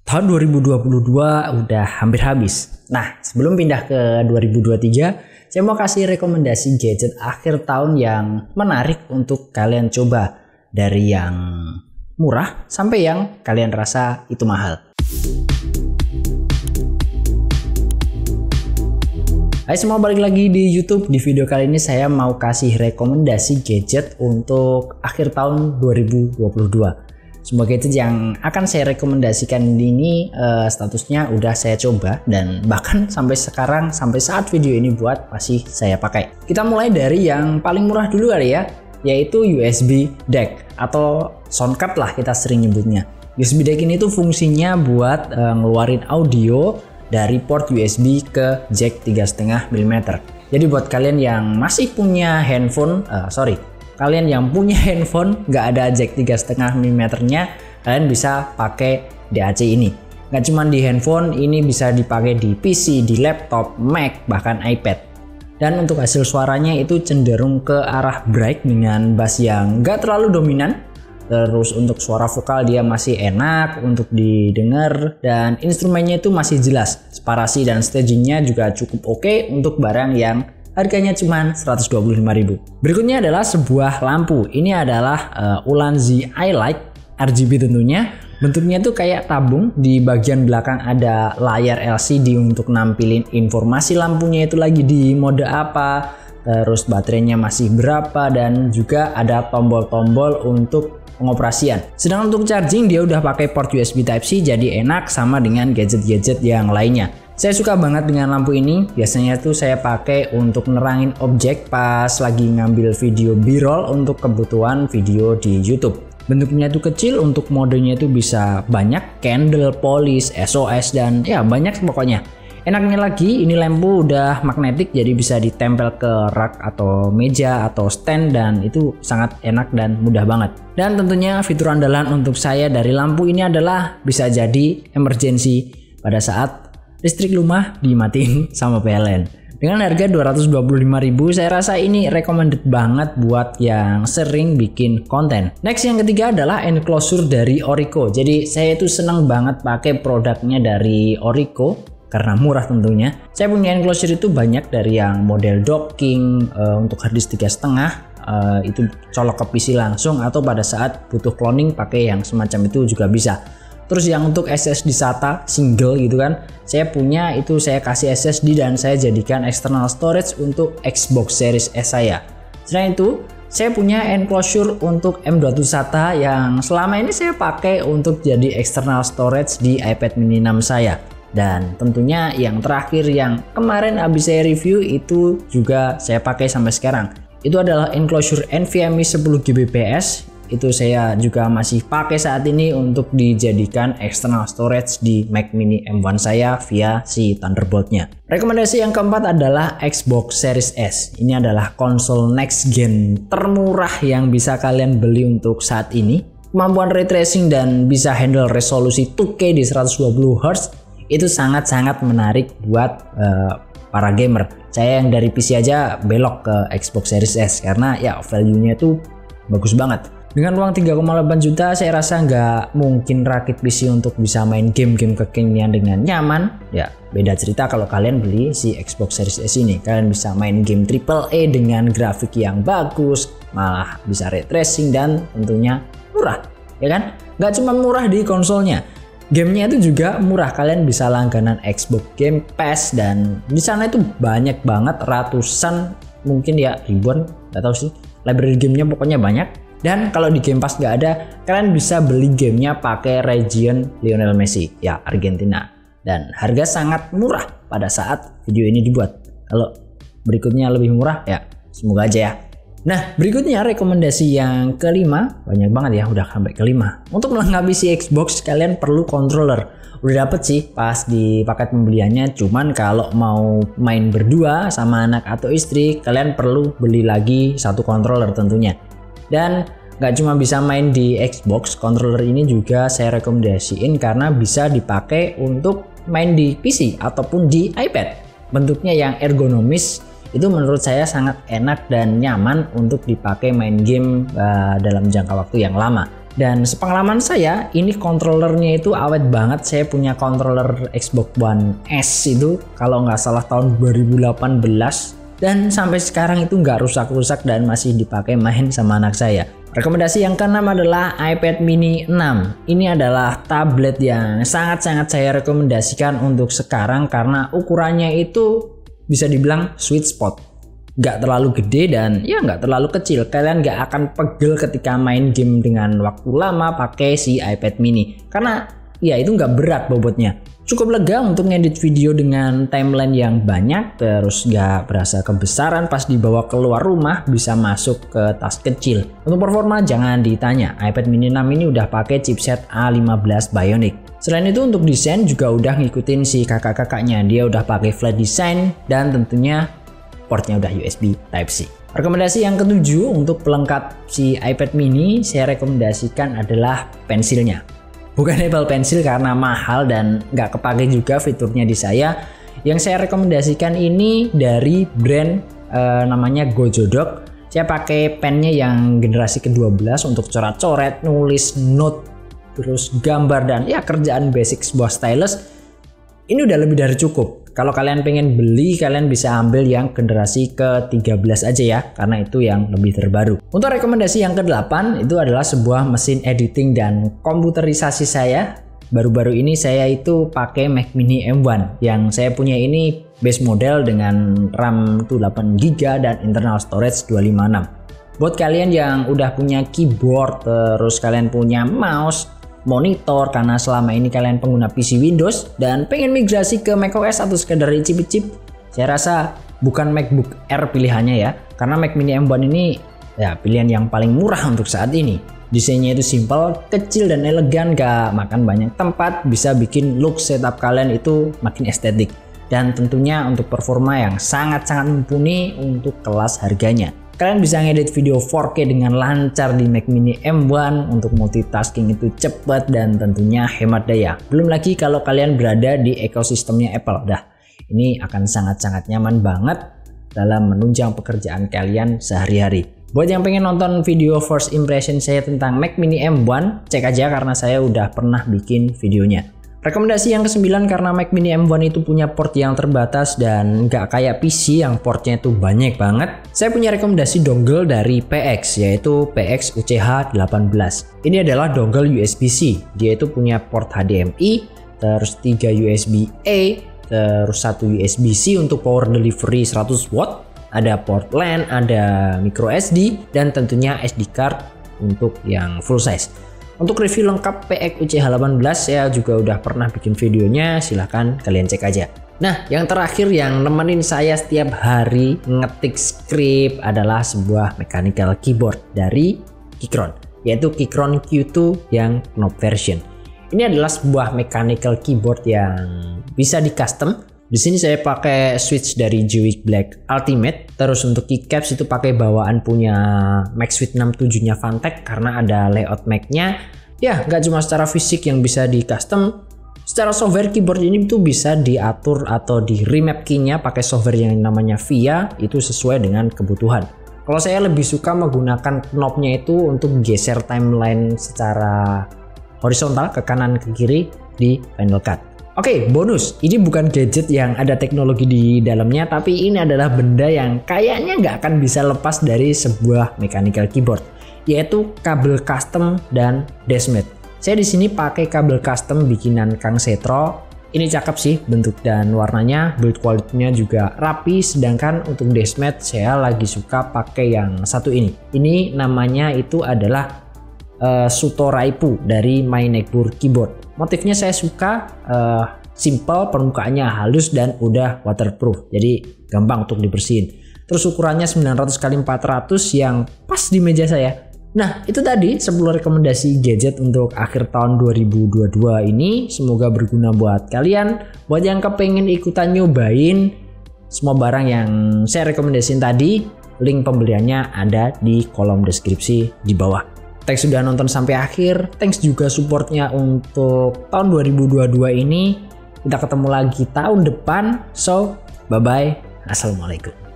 Tahun 2022 udah hampir habis. Nah, sebelum pindah ke 2023, saya mau kasih rekomendasi gadget akhir tahun yang menarik untuk kalian coba. Dari yang murah sampai yang kalian rasa itu mahal. Hai semua, balik lagi di YouTube. Di video kali ini saya mau kasih rekomendasi gadget untuk akhir tahun 2022. Semua gadget yang akan saya rekomendasikan ini statusnya udah saya coba dan bahkan sampai sekarang, sampai saat video ini buat masih saya pakai. Kita mulai dari yang paling murah dulu kali ya, yaitu USB DAC atau soundcard lah kita sering nyebutnya. USB DAC ini tuh fungsinya buat ngeluarin audio dari port USB ke jack 3,5 mm. Jadi buat kalian yang masih punya handphone, kalian yang punya handphone nggak ada jack 3,5 mm nya, kalian bisa pakai DAC ini. Nggak cuma di handphone, ini bisa dipakai di PC, di laptop, Mac, bahkan iPad. Dan untuk hasil suaranya itu cenderung ke arah bright dengan bass yang nggak terlalu dominan. Terus untuk suara vokal dia masih enak untuk didengar dan instrumennya itu masih jelas. Separasi dan stagingnya juga cukup oke untuk barang yang harganya cuma 125.000. Berikutnya adalah sebuah lampu. Ini adalah Ulanzi iLight RGB tentunya. Bentuknya tuh kayak tabung. Di bagian belakang ada layar LCD untuk nampilin informasi lampunya itu lagi di mode apa, terus baterainya masih berapa, dan juga ada tombol-tombol untuk pengoperasian. Sedangkan untuk charging dia udah pakai port USB Type-C, jadi enak sama dengan gadget-gadget yang lainnya. Saya suka banget dengan lampu ini. Biasanya tuh saya pakai untuk nerangin objek pas lagi ngambil video B-roll untuk kebutuhan video di YouTube. Bentuknya tuh kecil, untuk modenya itu bisa banyak, candle, polish, SOS, dan ya banyak pokoknya. Enaknya lagi ini lampu udah magnetik, jadi bisa ditempel ke rak atau meja atau stand, dan itu sangat enak dan mudah banget. Dan tentunya fitur andalan untuk saya dari lampu ini adalah bisa jadi emergency pada saat listrik rumah dimatiin sama PLN. Dengan harga 225.000, saya rasa ini recommended banget buat yang sering bikin konten. Next, yang ketiga adalah enclosure dari Orico. Jadi saya itu senang banget pakai produknya dari Orico karena murah tentunya. Saya punya enclosure itu banyak, dari yang model docking untuk harddisk 3,5 itu colok ke PC langsung, atau pada saat butuh cloning pakai yang semacam itu juga bisa. Terus yang untuk SSD SATA single gitu kan, saya punya itu, saya kasih SSD dan saya jadikan external storage untuk Xbox Series S saya. Selain itu, saya punya enclosure untuk M.2 SATA yang selama ini saya pakai untuk jadi external storage di iPad mini 6 saya. Dan tentunya yang terakhir yang kemarin habis saya review itu juga saya pakai sampai sekarang. Itu adalah enclosure NVMe 10 Gbps. Itu saya juga masih pakai saat ini untuk dijadikan external storage di Mac mini M1 saya via si Thunderbolt-nya. Rekomendasi yang keempat adalah Xbox Series S. Ini adalah konsol next gen termurah yang bisa kalian beli untuk saat ini. Kemampuan ray tracing dan bisa handle resolusi 2K di 120Hz itu sangat-sangat menarik buat para gamer. Saya yang dari PC aja belok ke Xbox Series S karena ya value-nya tuh bagus banget. Dengan uang 3,8 juta saya rasa nggak mungkin rakit PC untuk bisa main game-game kekinian dengan nyaman. Ya beda cerita kalau kalian beli si Xbox Series S ini. Kalian bisa main game AAA dengan grafik yang bagus, malah bisa ray tracing dan tentunya murah, ya kan? Nggak cuma murah di konsolnya, gamenya itu juga murah. Kalian bisa langganan Xbox Game Pass dan di sana itu banyak banget, ratusan, mungkin ya ribuan, nggak tahu sih. Library gamenya pokoknya banyak. Dan kalau di Game Pass nggak ada, kalian bisa beli gamenya pakai region Lionel Messi, ya Argentina. Dan harga sangat murah pada saat video ini dibuat. Kalau berikutnya lebih murah, ya semoga aja ya. Nah, berikutnya rekomendasi yang kelima, banyak banget ya, udah sampai kelima. Untuk melengkapi si Xbox, kalian perlu controller. Udah dapet sih pas di paket pembeliannya, cuman kalau mau main berdua sama anak atau istri, kalian perlu beli lagi satu controller tentunya. Dan nggak cuma bisa main di Xbox, controller ini juga saya rekomendasiin karena bisa dipakai untuk main di PC ataupun di iPad. Bentuknya yang ergonomis, itu menurut saya sangat enak dan nyaman untuk dipakai main game dalam jangka waktu yang lama. Dan sepengalaman saya, ini kontrolernya itu awet banget. Saya punya controller Xbox One S itu kalau nggak salah tahun 2018. Dan sampai sekarang itu nggak rusak-rusak dan masih dipakai main sama anak saya. Rekomendasi yang keenam adalah iPad mini 6. Ini adalah tablet yang sangat-sangat saya rekomendasikan untuk sekarang karena ukurannya itu bisa dibilang sweet spot. Nggak terlalu gede dan ya nggak terlalu kecil. Kalian nggak akan pegel ketika main game dengan waktu lama pakai si iPad mini. Karena ya itu nggak berat bobotnya. Cukup lega untuk ngedit video dengan timeline yang banyak, terus nggak berasa kebesaran pas dibawa keluar rumah, bisa masuk ke tas kecil. Untuk performa jangan ditanya, iPad mini 6 ini udah pakai chipset A15 Bionic. Selain itu untuk desain juga udah ngikutin si kakak-kakaknya, dia udah pakai flat design dan tentunya portnya udah USB Type-C. Rekomendasi yang ketujuh untuk pelengkap si iPad mini saya rekomendasikan adalah pensilnya. Bukan Apple Pencil karena mahal dan nggak kepake juga fiturnya di saya. Yang saya rekomendasikan ini dari brand namanya Gojodok. Saya pakai pennya yang generasi ke-12 untuk coret-coret, nulis, note, terus gambar dan ya kerjaan basic sebuah stylus. Ini udah lebih dari cukup. Kalau kalian pengen beli, kalian bisa ambil yang generasi ke-13 aja ya, karena itu yang lebih terbaru. Untuk rekomendasi yang ke-8, itu adalah sebuah mesin editing dan komputerisasi saya. Baru-baru ini saya itu pakai Mac Mini M1. Yang saya punya ini base model dengan RAM 8GB dan internal storage 256. Buat kalian yang udah punya keyboard, terus kalian punya mouse, monitor karena selama ini kalian pengguna PC Windows dan pengen migrasi ke macOS atau sekedar icip-icip, saya rasa bukan MacBook Air pilihannya ya, karena Mac Mini M1 ini ya pilihan yang paling murah untuk saat ini. Desainnya itu simple, kecil dan elegan, gak makan banyak tempat, bisa bikin look setup kalian itu makin estetik. Dan tentunya untuk performa yang sangat-sangat mumpuni untuk kelas harganya. Kalian bisa ngedit video 4K dengan lancar di Mac Mini M1, untuk multitasking itu cepat dan tentunya hemat daya. Belum lagi kalau kalian berada di ekosistemnya Apple. Ini akan sangat-sangat nyaman banget dalam menunjang pekerjaan kalian sehari-hari. Buat yang pengen nonton video first impression saya tentang Mac Mini M1, cek aja karena saya udah pernah bikin videonya. Rekomendasi yang ke-9 karena Mac Mini M1 itu punya port yang terbatas dan nggak kayak PC yang portnya itu banyak banget. Saya punya rekomendasi dongle dari PX yaitu PX UCH18. Ini adalah dongle USB-C. Dia itu punya port HDMI, terus 3 USB-A, terus 1 USB-C untuk power delivery 100 watt. Ada port LAN, ada micro SD dan tentunya SD card untuk yang full size. Untuk review lengkap PX UCH18 saya juga udah pernah bikin videonya, silahkan kalian cek aja. Nah, yang terakhir yang nemenin saya setiap hari ngetik script adalah sebuah mechanical keyboard dari Keychron, yaitu Keychron Q2 yang knob version. Ini adalah sebuah mechanical keyboard yang bisa di custom. Di sini saya pakai switch dari Jowick Black Ultimate. Terus untuk keycaps itu pakai bawaan punya MagSwitch 67-nya Fantech karena ada layout Mac-nya. Ya, nggak cuma secara fisik yang bisa di custom. Secara software keyboard ini tuh bisa diatur atau di remap key-nya pakai software yang namanya VIA, itu sesuai dengan kebutuhan. Kalau saya lebih suka menggunakan knobnya itu untuk geser timeline secara horizontal ke kanan ke kiri di Final Cut. Oke, bonus. Ini bukan gadget yang ada teknologi di dalamnya, tapi ini adalah benda yang kayaknya nggak akan bisa lepas dari sebuah mechanical keyboard, yaitu kabel custom dan deskmate. Saya di sini pakai kabel custom bikinan Kang Setro. Ini cakep sih bentuk dan warnanya, build quality-nya juga rapi. Sedangkan untuk deskmate saya lagi suka pakai yang satu ini. Ini namanya itu adalah Suto Raipu dari My Neckboard Keyboard. Motifnya saya suka, simple, permukaannya halus dan udah waterproof, jadi gampang untuk dibersihin. Terus ukurannya 900x400 yang pas di meja saya. Nah, itu tadi 10 rekomendasi gadget untuk akhir tahun 2022 ini. Semoga berguna buat kalian. Buat yang kepengen ikutan nyobain semua barang yang saya rekomendasiin tadi, link pembeliannya ada di kolom deskripsi di bawah. Thanks sudah nonton sampai akhir. Thanks juga supportnya untuk tahun 2022 ini. Kita ketemu lagi tahun depan. So, bye-bye. Assalamualaikum.